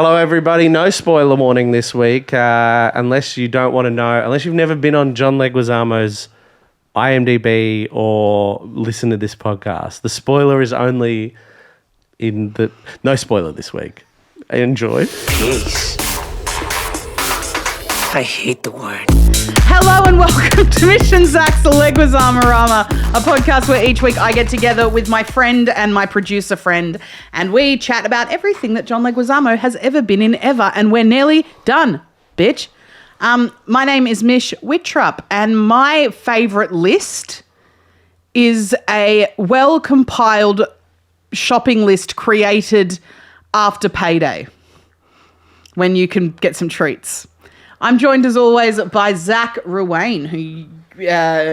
Hello, everybody. No spoiler warning this week, unless you don't want to know, unless you've never been on John Leguizamo's IMDb or listen to this podcast. The spoiler is only in the... No spoiler this week. Enjoy. Peace. I hate the word. Hello and welcome to Mish and Zach's Leguizamo, a podcast where each week I get together with my friend and my producer friend and we chat about everything that John Leguizamo has ever been in ever, and we're nearly done, bitch. My name is Mish Wittrup and my favourite list is a well-compiled shopping list created after payday when you can get some treats. I'm joined as always by Zach Ruane, who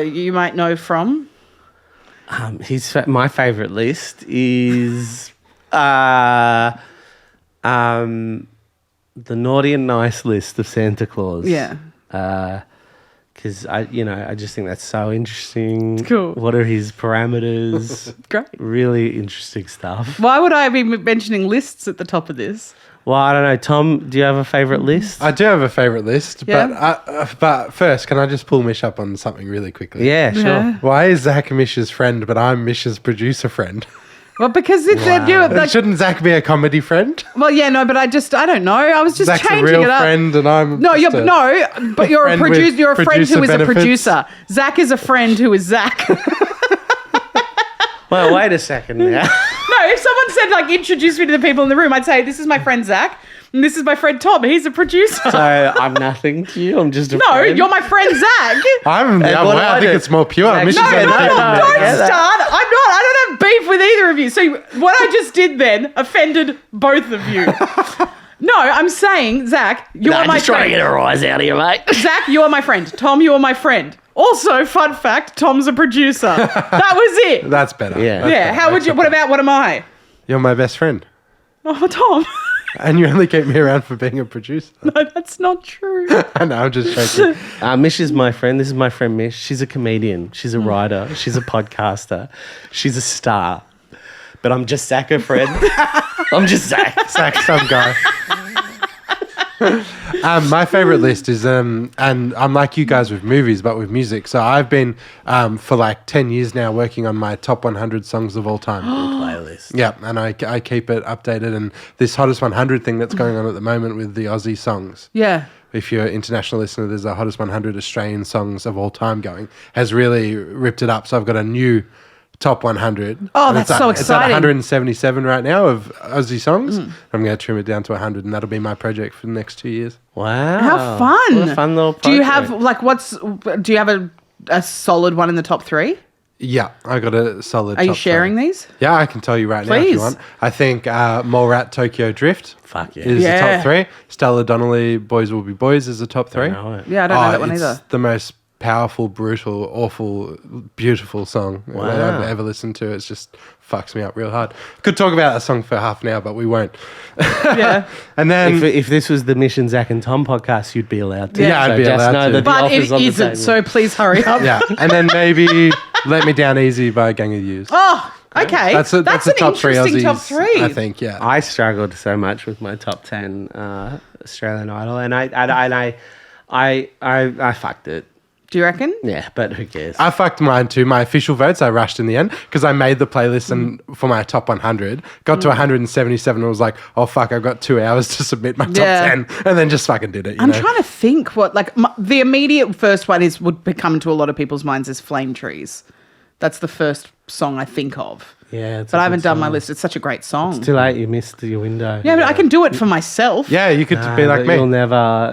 you might know from. My favourite list is the naughty and nice list of Santa Claus. Yeah. Because I just think that's so interesting. Cool. What are his parameters? Great. Really interesting stuff. Why would I be mentioning lists at the top of this? Well, I don't know. Tom, do you have a favourite list? I do have a favourite list, Yeah. but first, can I just pull Mish up on something really quickly? Yeah, sure. Yeah. Why is Zach Mish's friend, but I'm Mish's producer friend? Well, because it's Shouldn't Zach be a comedy friend? Well, yeah, no, but I don't know. I was just Zach's a changing real it up. friend, and I'm No, just but you're a friend with producer. You're a friend who producer is a benefits. producer. Zach is a friend who is Zach. Well, wait a second now. No, if someone said introduce me to the people in the room, I'd say this is my friend Zach. And this is my friend Tom. He's a producer. So I'm nothing to you. I'm just a No, friend. you're my friend Zach. I'm the other what way. do I I think do? it's more pure. Zach, Mish is No, a don't Yeah, start. I don't have beef with either of you. So what I just did then offended both of you. No, I'm saying, Zach, you are my just trying friend. to get a rise out of you, mate. Zach, you are my friend. Tom, you are my friend. Also, fun fact, Tom's a producer. That was it. That's better. Yeah. That's Yeah, better. how would you, what am I? You're my best friend. Oh, Tom. And you only keep me around for being a producer. No, that's not true. I know, I'm just joking. Mish is my friend. This is my friend Mish. She's a comedian. She's a writer. She's a podcaster. She's a star. But I'm just Zach, her friend. I'm just Zach. Zach, some guy. My favourite list is, and I'm like you guys with movies, but with music. So I've been, for 10 years now, working on my top 100 songs of all time. Playlist. Yeah, and I keep it updated. And this Hottest 100 thing that's going on at the moment with the Aussie songs. Yeah. If you're an international listener, there's a Hottest 100 Australian songs of all time going. Has really ripped it up. So I've got a new top 100. Oh, And that's it's so It's at exciting. 177 right now of Aussie songs. I'm going to trim it down to 100, and that'll be my project for the next 2 years. Wow. How fun. What a fun little project. Do you have, do you have a solid one in the top three? Yeah, I got a solid. Are you top sharing three. these? Yeah, I can tell you right now if Please. you want. I think Mallrat Tokyo Drift Fuck yeah. is Yeah. the top three. Stella Donnelly Boys Will Be Boys is the top three. know it. Yeah, I don't know that one it's either. the most powerful, brutal, awful, beautiful song that Wow. I've ever listened to. It just fucks me up real hard. Could talk about that song for half an hour, but we won't. Yeah. And then If this was the Mish and Zach and Tom podcast, you'd be allowed to. Yeah, I'd be just allowed know to. that the But offer's it on the isn't, table. so please hurry up. yeah, and then maybe Let Me Down Easy by Gang of Youths. Oh, okay. That's the an top three interesting Aussies, top three. I think. Yeah. I struggled so much with my top 10 Australian Idol, and I fucked it. Do you reckon? Yeah, but who cares? I fucked mine too. My official votes, I rushed in the end because I made the playlist and for my top 100, got to 177 and was like, oh, fuck, I've got 2 hours to submit my top Yeah. 10 and then just fucking did it. I'm trying to think what, the immediate first one would come to a lot of people's minds as Flame Trees. That's the first song I think of. Yeah, it's But a I good haven't done my song. list. It's such a great song. Too late, you missed your window. Yeah, but I can do it for myself. Yeah, you could be like But me.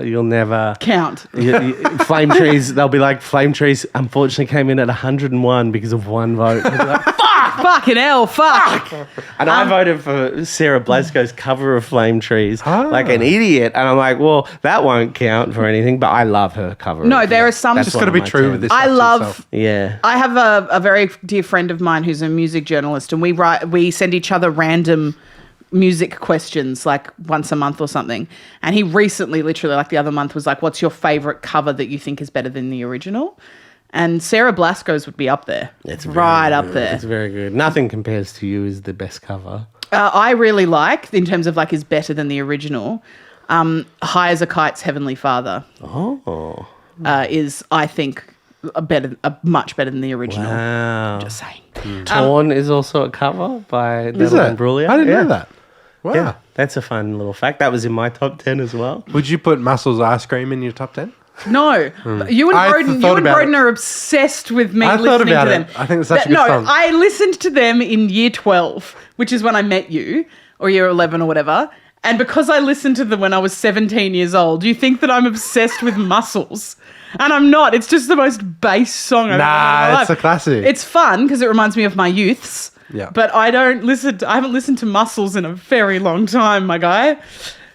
You'll never. Count. Flame Trees, they'll be like, Flame Trees unfortunately came in at 101 because of one vote. They'll be like, Fucking hell, fuck. and I voted for Sarah Blasco's cover of Flame Trees like an Ah. idiot. And I'm like, well, that won't count for anything, but I love her cover. No, of there it. are some- That's Just one got to of be my true 10. with this. I stuff to love... yourself. Yeah. I have a very dear friend of mine who's a music journalist, and we send each other random music questions like once a month or something. And he recently, literally like the other month, was like, what's your favorite cover that you think is better than the original? And Sarah Blasco's would be up there. It's right very up good. there. It's very good. Nothing compares to You is the best cover. I really like, in terms of like is better than the original, High as a Kite's Heavenly Father. Oh. Is, I think, much better than the original. Wow. Just saying. Torn is also a cover by Is Natalie it? Imbruglia. I didn't know that. Wow. Yeah, that's a fun little fact. That was in my top 10 as well. Would you put Muscles Ice Cream in your top 10? No, you and I Broden, thought about it. are obsessed with me I thought listening about to it. them. I think it's such a good song. I listened to them in year 12, which is when I met you, or year 11 or whatever. And because I listened to them when I was 17 years old, you think that I'm obsessed with Muscles. And I'm not. It's just the most base song I've ever heard in my Nah, life. it's a classic. It's fun because it reminds me of my youths. Yeah. But I haven't listened to Muscles in a very long time, my guy.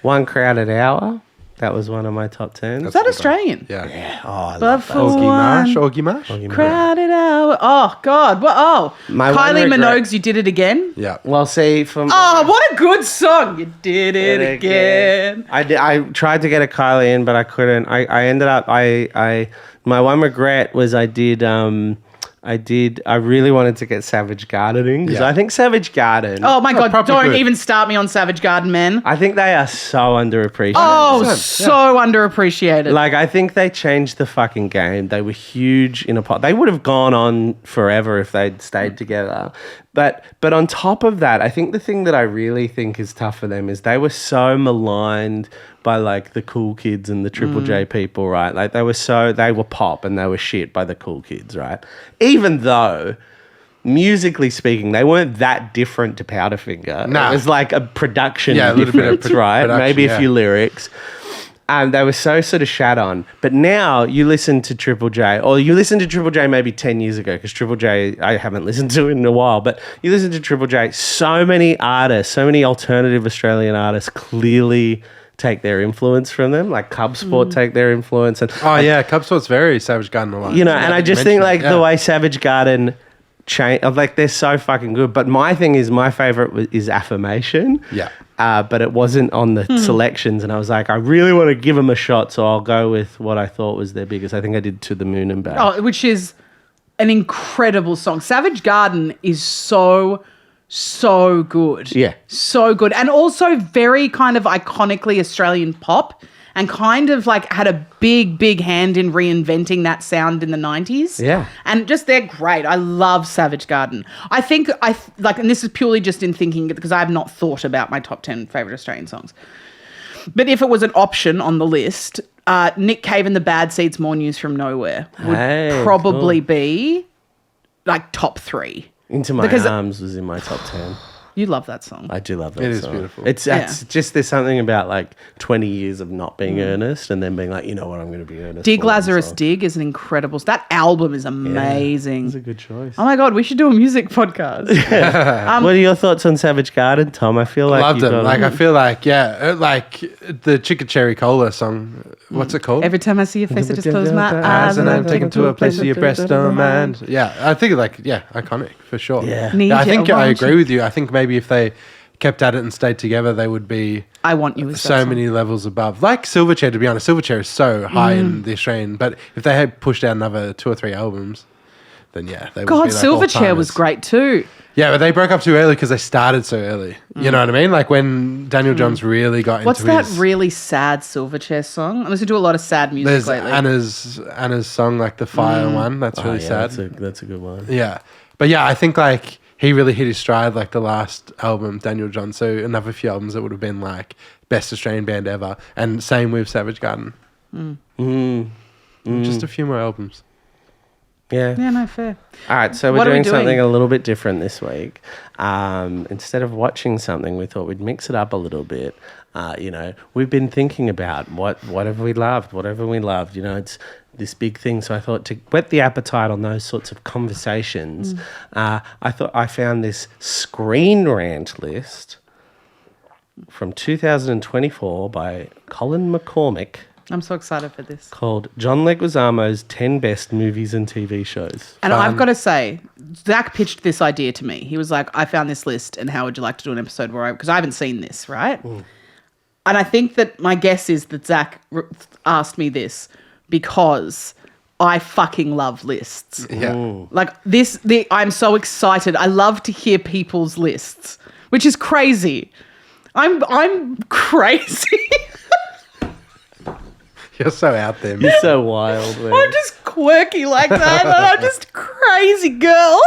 One Crowded Hour. That was one of my top 10. Is that Australian? Yeah. Oh, I But love for that. Augie Marsh. crowded hour. Oh, God. My one Kylie regret- Minogue's You Did It Again. Yeah. Well, see, from... Oh, what a good song. You did it again. I tried to get a Kylie in, but I couldn't. I ended up... My one regret was I really wanted to get Savage Garden in, because Yeah. I think Savage Garden... Oh, my God. proper Don't good. even start me on Savage Garden, man. I think they are so underappreciated. Oh, 100%, so underappreciated. Like, I think they changed the fucking game. They were huge in a pot. They would have gone on forever if they'd stayed together. But on top of that, I think the thing that I really think is tough for them is they were so maligned by like the cool kids and the Triple J people, right? Like they were pop and they were shit by the cool kids, right? Even though musically speaking, they weren't that different to Powderfinger. Nah. It was like a production Yeah, a little bit of difference, right? production, Maybe a yeah. few lyrics. And they were so sort of shat on. But now you listen to Triple J, or you listen to Triple J maybe 10 years ago, because Triple J, I haven't listened to in a while, but you listen to Triple J, so many artists, so many alternative Australian artists clearly take their influence from them, like Cub Sport take their influence. And Oh, yeah. Cub Sport's very Savage Garden alive. you know, and I just think like the Yeah. way Savage Garden change, like they're so fucking good. But my thing is, my favorite is Affirmation. Yeah. But it wasn't on the selections, and I was like, I really want to give them a shot, so I'll go with what I thought was their biggest. I think I did To the Moon and Back. Oh, which is an incredible song. Savage Garden is so good. Yeah. So good. And also very kind of iconically Australian pop, and kind of like had a big hand in reinventing that sound in the 90s. Yeah. And just they're great. I love Savage Garden. I think and this is purely just in thinking because I have not thought about my top 10 favorite Australian songs. But if it was an option on the list, Nick Cave and the Bad Seeds, More News from Nowhere would Hey, probably be like top 3. Into My because- Arms was in my top 10. You love that song. I do love that It is song. beautiful. It's Yeah. just there's something about like 20 years of not being earnest and then being like, you know what, I'm going to be earnest. Dig for one Lazarus song. Dig is an incredible. That album is amazing. It's a good choice. Oh my God, we should do a music podcast. What are your thoughts on Savage Garden, Tom? I feel like Loved you've them. got Like, I feel like, like the Chicka Cherry Cola song. What's it called? Every time I see your face, I just close my eyes and I'm take taken to a place of your best demand. Yeah, I think iconic for sure. Yeah. Need I you, think I I want agree you. with you. I think maybe if they kept at it and stayed together, they would be I Want You. Is that so song. many levels above. Like Silverchair, to be honest. Silverchair is so high in the Australian, but if they had pushed out another 2 or 3 albums, then yeah, they would God, be like Silverchair was all-timers. great too. Yeah, but they broke up too early because they started so early. You know what I mean? Like when Daniel Johns really got What's into that his... really sad Silverchair song? I listen to a lot of sad music There's lately. Anna's song, like the Fire one. That's really sad. That's a good one. Yeah. But yeah, I think like he really hit his stride like the last album, Daniel John. So another few albums that would have been like best Australian band ever. And same with Savage Garden. Just a few more albums. Yeah. yeah, no, fair. All right, so we're What are we doing doing? something a little bit different this week. Instead of watching something, we thought we'd mix it up a little bit. We've been thinking about what have we loved, whatever we loved. You know, it's this big thing. So I thought to whet the appetite on those sorts of conversations, I found this Screen Rant list from 2024 by Colin McCormick I'm so excited for this. called John Leguizamo's 10 Best Movies and TV Shows. And I've got to say, Zach pitched this idea to me. He was like, I found this list, and how would you like to do an episode because I haven't seen this, right? And I think that my guess is that Zach asked me this because I fucking love lists. Yeah. Like I'm so excited. I love to hear people's lists, which is crazy. I'm crazy. You're so out there, man. You're so wild, man. I'm just quirky like that, and I'm just crazy girl.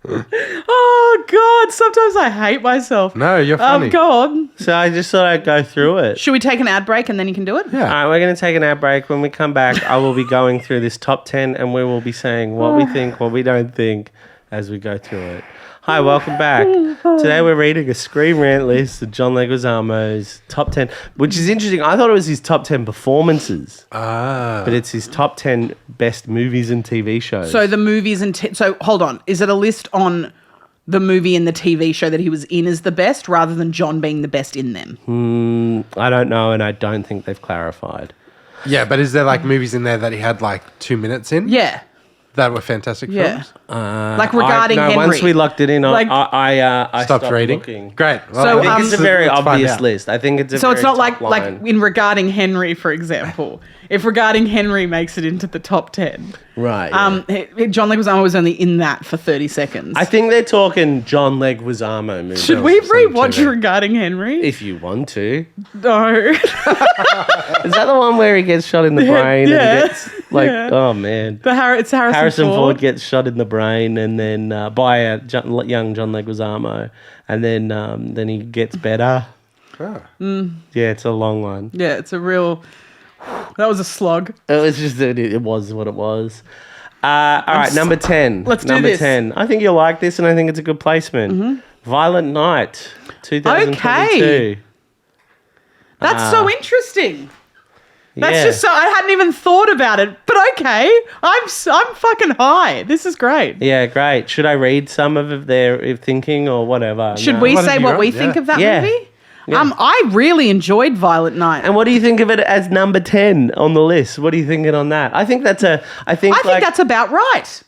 Oh God! Sometimes I hate myself. No, you're funny. Go on. So I just thought I'd go through it. Should we take an ad break and then you can do it? Yeah. All right, we're going to take an ad break. When we come back, I will be going through this top 10 and we will be saying what we think, what we don't think as we go through it. Hi, welcome back. Today we're reading a Screen Rant list of John Leguizamo's top 10, which is interesting. I thought it was his top 10 performances, but it's his top 10 best movies and TV shows. So the movies and so hold on. Is it a list on the movie and the TV show that he was in as the best, rather than John being the best in them? I don't know, and I don't think they've clarified. Yeah, but is there like movies in there that he had like 2 minutes in? Yeah. That were fantastic Yeah. films? Like regarding Henry. Once we locked it in, Like- I Stopped reading? looking. Great. So, I think it's a very let's find obvious out. list. I think it's a So very it's not like top line. in Regarding Henry, for example. If Regarding Henry makes it into the top 10, Right. John Leguizamo was only in that for 30 seconds. I think they're talking John Leguizamo movies. Should we some rewatch TV. Regarding Henry? If you want to. No. Is that the one where he gets shot in the brain? yeah, And gets, like, yeah. oh man. It's Harrison Ford gets shot in the brain, and then by a young John Leguizamo, and then he gets better. Ah. Yeah, it's a long one. Yeah, it's a real... That was a slog. It was just it was what it was. All right, number 10. Let's do number this. 10. I think you'll like this, and I think it's a good placement. Violent Night, 2022. That's so interesting. That's Yeah. just so... I hadn't even thought about it, but okay. I'm fucking high. This is great. Yeah, great. Should I read some of their thinking or whatever? Should No. we What say have you what got? we Yeah. think of that Yeah. movie? Yeah. I really enjoyed Violent Night. And what do you think of it as number 10 on the list? What are you thinking on that? I think that's I think that's about right.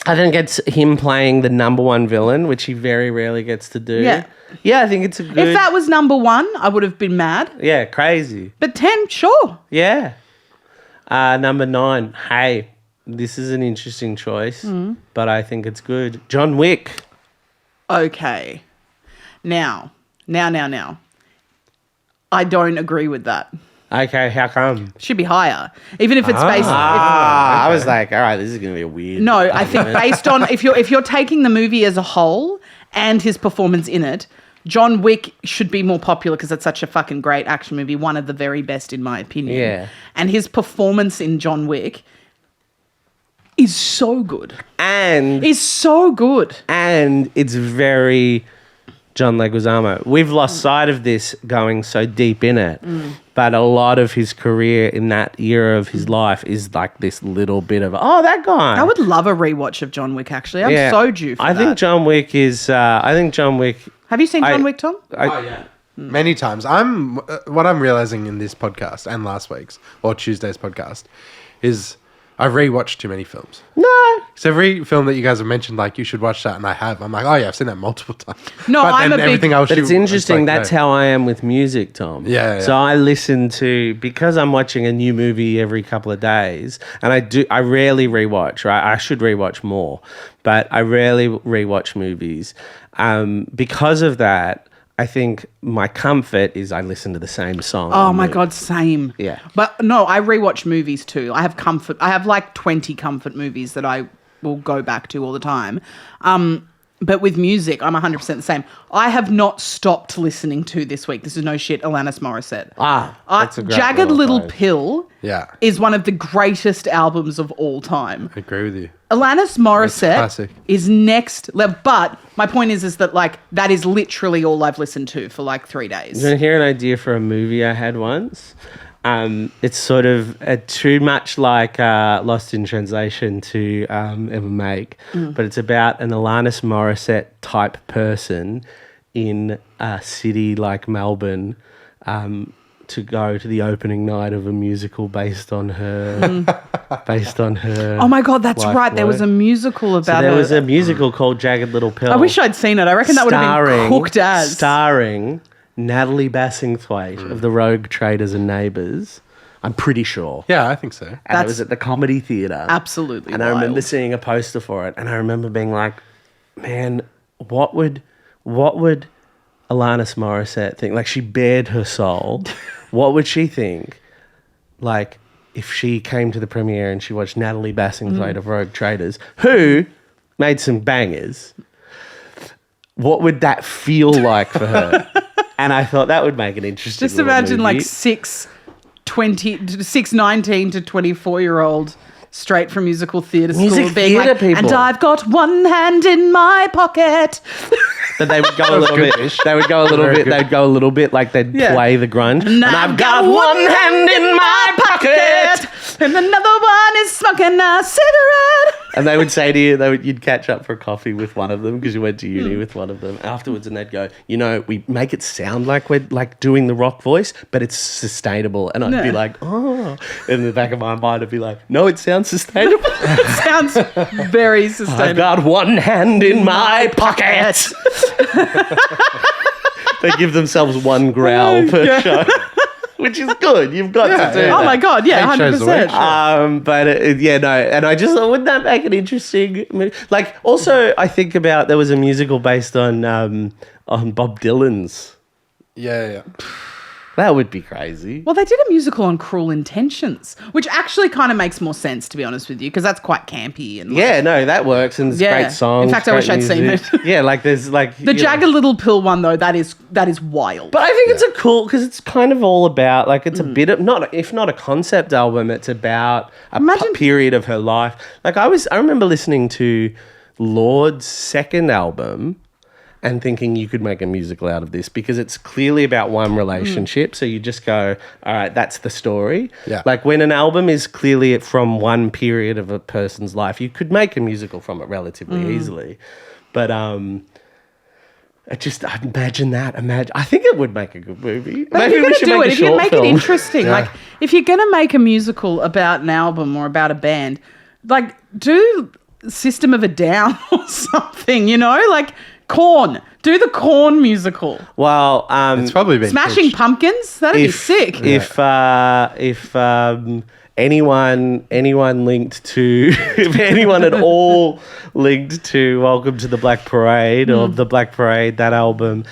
I think it's him playing the number one villain, which he very rarely gets to do. Yeah. Yeah, I think it's a good. If that was number 1, I would have been mad. Yeah, crazy. But 10, sure. Yeah. Number 9. Hey, this is an interesting choice, but I think it's good. John Wick. Okay. Now. I don't agree with that. Okay, how come? Should be higher. Even if it's based... I was like, all right, this is going to be a weird. No, I think based on... If you're taking the movie as a whole and his performance in it, John Wick should be more popular because it's such a fucking great action movie. One of the very best, in my opinion. Yeah. And his performance in John Wick is so good. And Is so good. it's very John Leguizamo. We've lost sight of this going so deep in it, but a lot of his career in that era of his life is like this little bit of, oh, that guy. I would love a rewatch of John Wick, actually. I'm so due for that. I think John Wick is, Have you seen John Wick, Tom? Oh, yeah. Many times. What I'm realizing in this podcast and last week's or Tuesday's podcast is I've rewatched too many films. No. So every film that you guys have mentioned, like you should watch that, and I have. I'm like, oh yeah, I've seen that multiple times. No, but I'm then a big- everything else. But it's interesting. like, That's no. how I am with music, Tom. Yeah, yeah. So I listen to, because I'm watching a new movie every couple of days, and I rarely rewatch. Right, I should rewatch more, but I rarely rewatch movies. Because of that, I think my comfort is I listen to the same song. Oh my God, same. Yeah. But no, I rewatch movies too. I have comfort. I have like 20 comfort movies that I will go back to all the time. But with music, I'm 100% the same. I have not stopped listening to this week. This is no shit, Alanis Morissette. That's a great Jagged one, Little guys. Pill Yeah. is one of the greatest albums of all time. I agree with you. Alanis Morissette classic. is next level. But my point is that like that is literally all I've listened to for like 3 days. You want to hear an idea for a movie I had once? It's sort of too much like Lost in Translation to ever make, but it's about an Alanis Morissette type person in a city like Melbourne to go to the opening night of a musical based on her. Oh my God, that's life right. There was a work. musical about There her. was a musical called Jagged Little Pill. I wish I'd seen it. I reckon that would have been cooked as. Starring Natalie Bassingthwaite of the Rogue Traders and Neighbours. I'm pretty sure. Yeah, I think so. And it That's- was at the Comedy Theatre. Absolutely. And I remember wild. seeing a poster for it, and I remember being like, man, what would Alanis Morissette think? Like, she bared her soul. What would she think? Like, if she came to the premiere and she watched Natalie Bassingthwaight of Rogue Traders, who made some bangers, what would that feel like for her? And I thought that would make an interesting Just little imagine movie. like 19 to 24-year-old straight from musical theatre school Music being theatre like, people. and I've got one hand in my pocket. But they would go a little bit. They would go a little Very bit. good. They'd go a little bit like they'd Yeah. play the grunge. And I've got one hand in my pocket, and another one is smoking a cigarette. And they would say to you, you'd catch up for a coffee with one of them because you went to uni with one of them afterwards, and they'd go, we make it sound like we're like doing the rock voice, but it's sustainable. And I'd be Yeah. like, oh. In the back of my mind, I'd be like, no, it sounds sustainable. Sounds very I've sustainable. got one hand in my pocket. They give themselves one growl per show, which is good. You've got to do yeah. that. Oh my God, yeah, 8 shows a week. 100%. But and I just thought, wouldn't that make an interesting movie? Like, also, I think about there was a musical based on Bob Dylan's. Yeah. That would be crazy. Well, they did a musical on Cruel Intentions, which actually kind of makes more sense, to be honest with you, because that's quite campy and like, Yeah, no, that works, and there's Yeah. great songs. In fact, I great wish I'd seen music. it. Yeah, like there's like the you know. Jagged Little Pill one though. That is wild. But I think it's a cool because it's kind of all about like it's a bit of if not a concept album, it's about a Imagine- period of her life. Like I remember listening to Lord's second album and thinking you could make a musical out of this because it's clearly about one relationship. So you just go, all right, that's the story. Yeah. Like when an album is clearly from one period of a person's life, you could make a musical from it relatively easily. But I imagine that. I think it would make a good movie. But if you're going to do it, if you make it film. interesting, like if you're going to make a musical about an album or about a band, like do System of a Down or something, like Korn. Do the Korn musical. Well, It's probably been Smashing pitched. Pumpkins? That'd be sick. If anyone linked to, if anyone at all linked to Welcome to the Black Parade or the Black Parade, that album,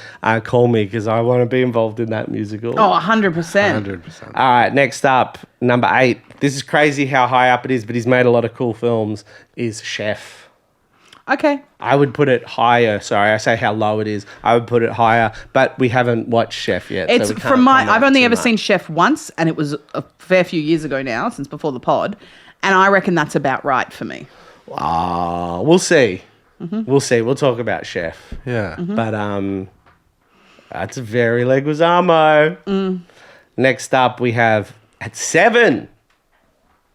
call me because I want to be involved in that musical. Oh, 100%. 100%. All right, next up, number 8. This is crazy how high up it is, but he's made a lot of cool films, is Chef. Okay. I would put it higher. Sorry, I say how low it is. I would put it higher, but we haven't watched Chef yet. It's so we can't from comment I've only too ever much. seen Chef once, and it was a fair few years ago now, since before the pod. And I reckon that's about right for me. We'll see. We'll see. We'll talk about Chef. Yeah. But that's very Leguizamo. Next up, we have at 7.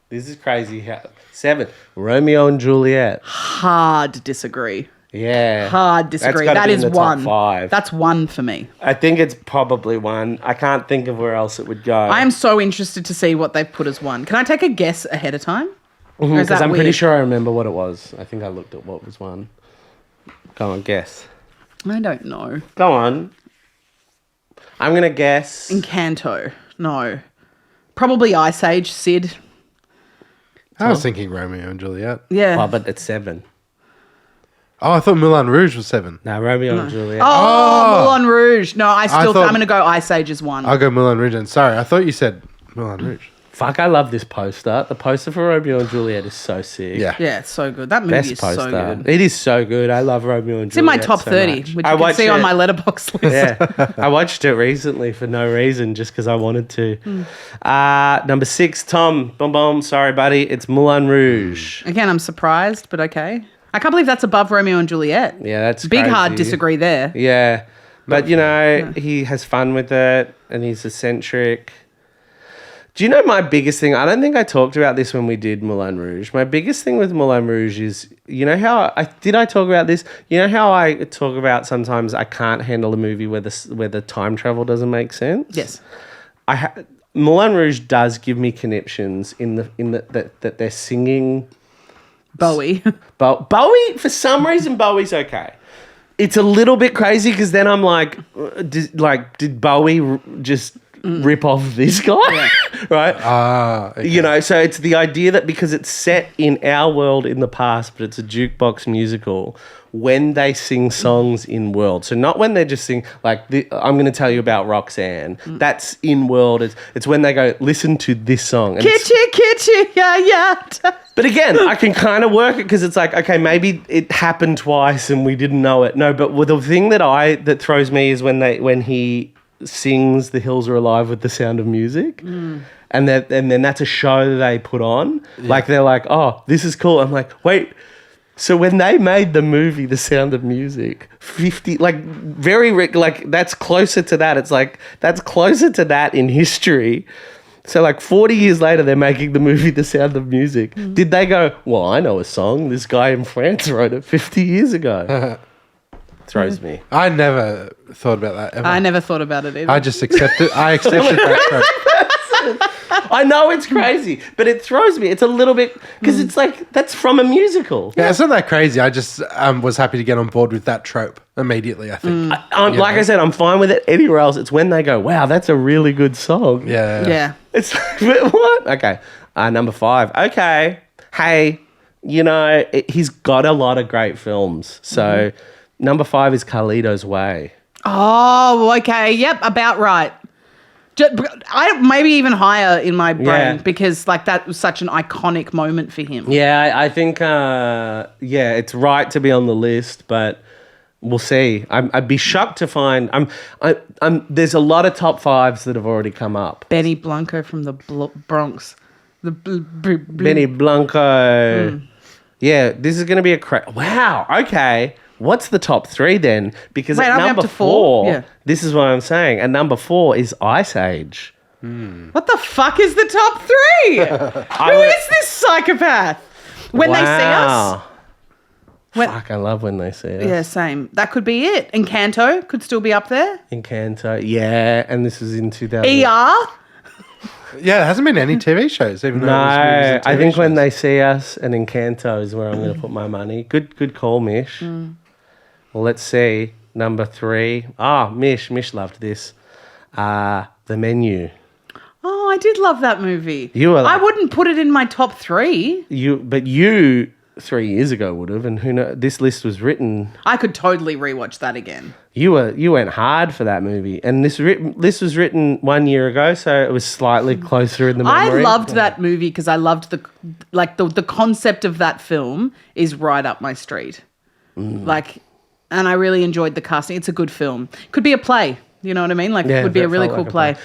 This is crazy. 7. Romeo and Juliet. Hard disagree. Yeah. Hard disagree. That's gotta That be in is the top one. 5. That's one for me. I think it's probably 1. I can't think of where else it would go. I am so interested to see what they've put as one. Can I take a guess ahead of time? Or is Because that I'm pretty weird? sure I remember what it was. I think I looked at what was 1. Go on, guess. I don't know. Go on. I'm going to guess. Encanto. No. Probably Ice Age, Sid. I was thinking Romeo and Juliet. Yeah. Oh, but it's 7. Oh, I thought Moulin Rouge was 7. No, Romeo and Juliet. Oh, Moulin Rouge. No, I'm thought- going to go Ice Age as one. I'll go Moulin Rouge. And sorry, I thought you said Moulin Rouge. Fuck, I love this poster. The poster for Romeo and Juliet is so sick. Yeah. Yeah, it's so good. That movie Best is poster. so good. It is so good. I love Romeo and Juliet. It's in my top so 30, much. which I you can watched see on it- my letterbox list. Yeah. I watched it recently for no reason, just because I wanted to. Number 6, Tom. Boom, boom. Sorry, buddy. It's Moulin Rouge. Again, I'm surprised, but okay. I can't believe that's above Romeo and Juliet. Yeah, that's Big hard crazy. disagree there. Yeah. But, he has fun with it and he's eccentric. Do you know my biggest thing? I don't think I talked about this when we did Moulin Rouge. My biggest thing with Moulin Rouge is, how I talk about this? You know how I talk about sometimes I can't handle a movie where the time travel doesn't make sense? Yes. Moulin Rouge does give me conniptions in that they're singing Bowie. Bowie. For some reason, Bowie's okay. It's a little bit crazy because then I'm like, did Bowie just rip off this guy, right? Okay. You know, so it's the idea that because it's set in our world in the past, but it's a jukebox musical, when they sing songs in world. So not when they just sing, like, I'm going to tell you about Roxanne. That's in world. It's when they go, listen to this song. And Kitty, yeah. but again, I can kind of work it because it's like, okay, maybe it happened twice and we didn't know it. No, but the thing that throws me is when he sings "The Hills Are Alive" with The Sound of Music, and then that's a show that they put on. Yeah. Like they're like, oh, this is cool. I'm like, wait. So when they made the movie The Sound of Music, that's closer to that. It's like that's closer to that in history. So like 40 years later, they're making the movie The Sound of Music. Did they go, well, I know a song. This guy in France wrote it 50 years ago. Throws me. I never thought about that ever. I never thought about it either. I just accepted. I accepted that trope. I know it's crazy, but it throws me. It's a little bit because it's like that's from a musical. Yeah, it's not that crazy. I just was happy to get on board with that trope immediately, I think. Like I said, I'm fine with it anywhere else. It's when they go, wow, that's a really good song. Yeah. It's like, what? Okay. Number 5. Okay. Hey, you know, he's got a lot of great films. So number 5 is Carlito's Way. Oh, okay. Yep, about right. Maybe even higher in my brain because like that was such an iconic moment for him. Yeah, I think it's right to be on the list, but we'll see. I'd be shocked to find. There's a lot of top 5s that have already come up. Benny Blanco from the Bronx. Benny Blanco. Yeah, this is going to be wow. Okay. What's the top 3 then? Because at number 4, this is what I'm saying. At number 4 is Ice Age. What the fuck is the top 3? Who is this psychopath? When They See Us? Fuck, I love When They See Us. Yeah, same. That could be it. Encanto could still be up there. Encanto, yeah. And this is in 2000. ER? Yeah, there hasn't been any TV shows. Even though no, I think When They See Us and Encanto is where I'm going to put my money. Good call, Mish. Well, let's see. Number 3. Mish loved this. The Menu. Oh, I did love that movie. I wouldn't put it in my top 3. But you 3 years ago would have, and who knows? This list was written. I could totally rewatch that again. You went hard for that movie, and this was written 1 year ago, so it was slightly closer in the memory. I loved that movie because I loved the concept of that film is right up my street. And I really enjoyed the casting. It's a good film. Could be a play. You know what I mean? Like, it would be a really cool play.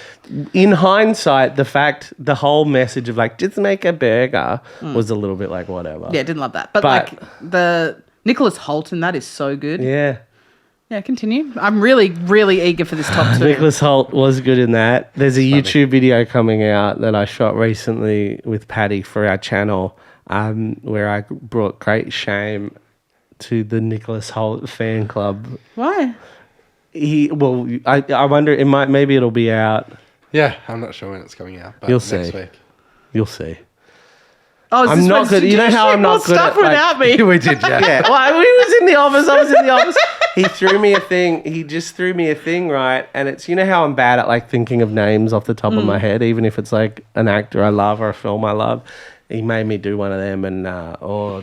In hindsight, the whole message of like, just make a burger was a little bit like whatever. Yeah, didn't love that. But like the Nicholas Hoult in that is so good. Yeah. Yeah, continue. I'm really, really eager for this top 2. Nicholas Hoult was good in that. There's a YouTube video coming out that I shot recently with Paddy for our channel where I brought great shame to the Nicholas Hoult fan club. Why? I wonder maybe it'll be out. Yeah, I'm not sure when it's coming out, but You'll next see. week. You'll see. Oh, I'm not good. You know how I'm not good stuff at without me. We did, yeah. Yeah. Well, we was in the office. I was in the office. He threw me a thing. He just threw me a thing, right? And it's, you know how I'm bad at like thinking of names off the top of my head, even if it's like an actor I love or a film I love. He made me do one of them and,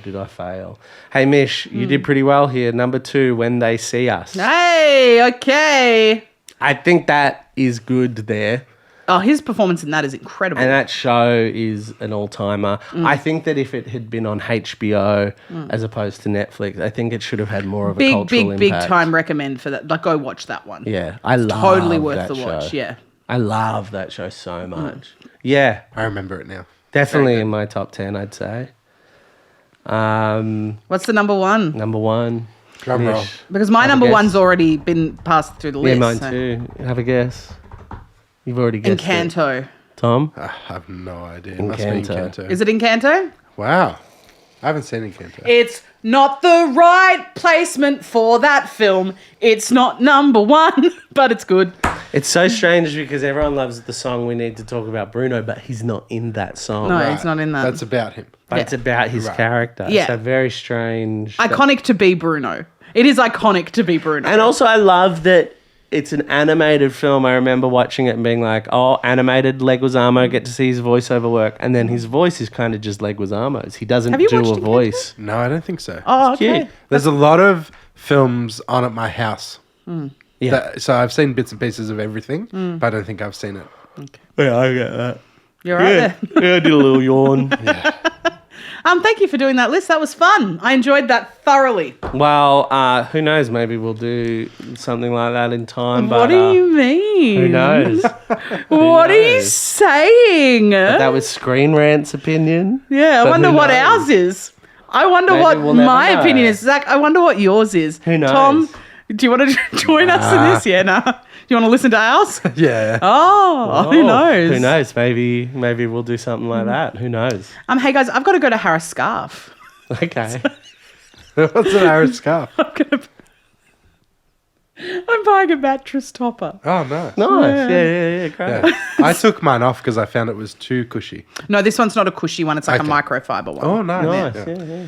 did I fail? Hey, Mish, you did pretty well here. Number 2, When They See Us. Hey, okay. I think that is good there. Oh, his performance in that is incredible. And that show is an all-timer. I think that if it had been on HBO as opposed to Netflix, I think it should have had more of a cultural impact. Big time recommend for that. Like, go watch that one. Yeah, I love totally worth that the watch, show. yeah. I love that show so much. Yeah. I remember it now. Definitely in my top 10, I'd say. What's the number 1? Number 1. Drum roll. Because my number 1's already been passed through the list. Yeah, mine too. Have a guess. You've already guessed Encanto. it. Tom? I have no idea. It must be Encanto. Is it Encanto? Wow. I haven't seen Encanto. It's not the right placement for that film. It's not number 1, but it's good. It's so strange because everyone loves the song We Need to Talk About Bruno, but he's not in that song. No, he's not in that. That's about him. But it's about his character. Yeah. So very strange. Iconic to be Bruno. It is iconic to be Bruno. And also I love that it's an animated film. I remember watching it and being like, oh, animated Leguizamo, get to see his voiceover work. And then his voice is kind of just Leguizamo's. He doesn't Have you do watched a it, voice. No, I don't think so. Oh, okay. Cute. There's a lot of films on at my house. Yeah. So I've seen bits and pieces of everything, but I don't think I've seen it. Yeah, I get that. You're right there. Yeah, I did a little yawn. Thank you for doing that list. That was fun. I enjoyed that thoroughly. Well, who knows? Maybe we'll do something like that in time. What But, do you mean? Who knows? What are you knows? saying? That was Screen Rant's opinion. Yeah, I But wonder who what knows? ours is. I wonder Maybe what we'll never my know. opinion is. Zach, I wonder what yours is. Who knows? Tom, do you want to join us in this? Yeah, no. Do you want to listen to ours? Yeah. Oh, who knows? Who knows? Maybe we'll do something like that. Who knows? Hey guys, I've got to go to Harris Scarf. Okay. What's an Irish scarf? I'm buying a mattress topper. Oh, no. Nice. Yeah, great. Yeah. I took mine off because I found it was too cushy. No, this one's not a cushy one. It's like Okay. a microfiber one. Oh, no. Nice. Yeah. Yeah.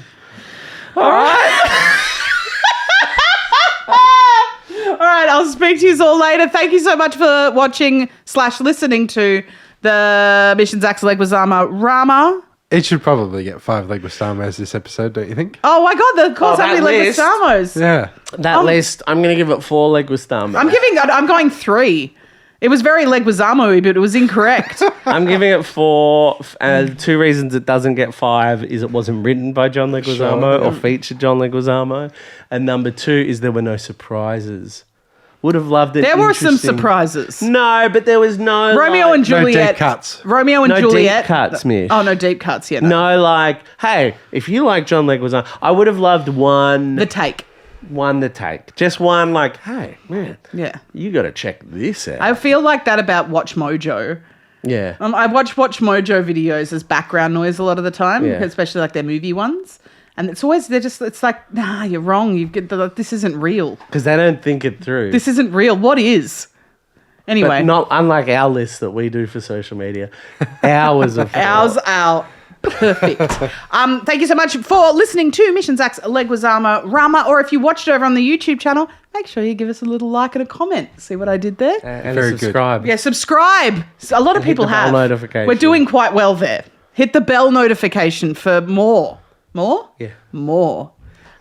All right, I'll speak to you all later. Thank you so much for watching/listening to the Mish and Zach Leguizamo Rama. It should probably get 5 Leguizamos this episode, don't you think? Oh my God, the course how that many list. Leguizamos? Yeah. That list, I'm going to give it 4 Leguizamo. I'm going 3. It was very Leguizamo-y, but it was incorrect. I'm giving it 4. 2 reasons it doesn't get 5 is it wasn't written by John Leguizamo or featured John Leguizamo. And number 2 is there were no surprises. Would have loved it. There were some interesting- surprises. No, but there was no Romeo and No Juliet. deep cuts. Romeo and No Juliet. deep cuts, Mish. Oh, no deep cuts, yeah. No. No, like, hey, if you like John Leguizamo, I would have loved one The take. to take. Just one, like, hey, man, Yeah. you got to check this out. I feel like that about Watch Mojo. yeah. I watch Mojo videos as background noise a lot of the time, Yeah. especially like their movie ones. And it's always, it's like, nah, you're wrong. This isn't real. Because they don't think it through. This isn't real. What is? Anyway. But not unlike our list that we do for social media. Ours of Ours are perfect. Thank you so much for listening to Mish and Zach's Leguizamo Rama. Or if you watched it over on the YouTube channel, make sure you give us a little like and a comment. See what I did there? and Very good. subscribe. Yeah, subscribe. A lot of people the bell have. notification. We're doing quite well there. Hit the bell notification for more. More? Yeah. More.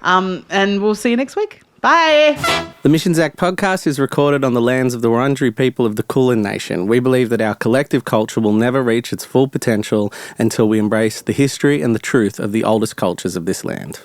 And we'll see you next week. Bye. The Mish and Zach podcast is recorded on the lands of the Wurundjeri people of the Kulin Nation. We believe that our collective culture will never reach its full potential until we embrace the history and the truth of the oldest cultures of this land.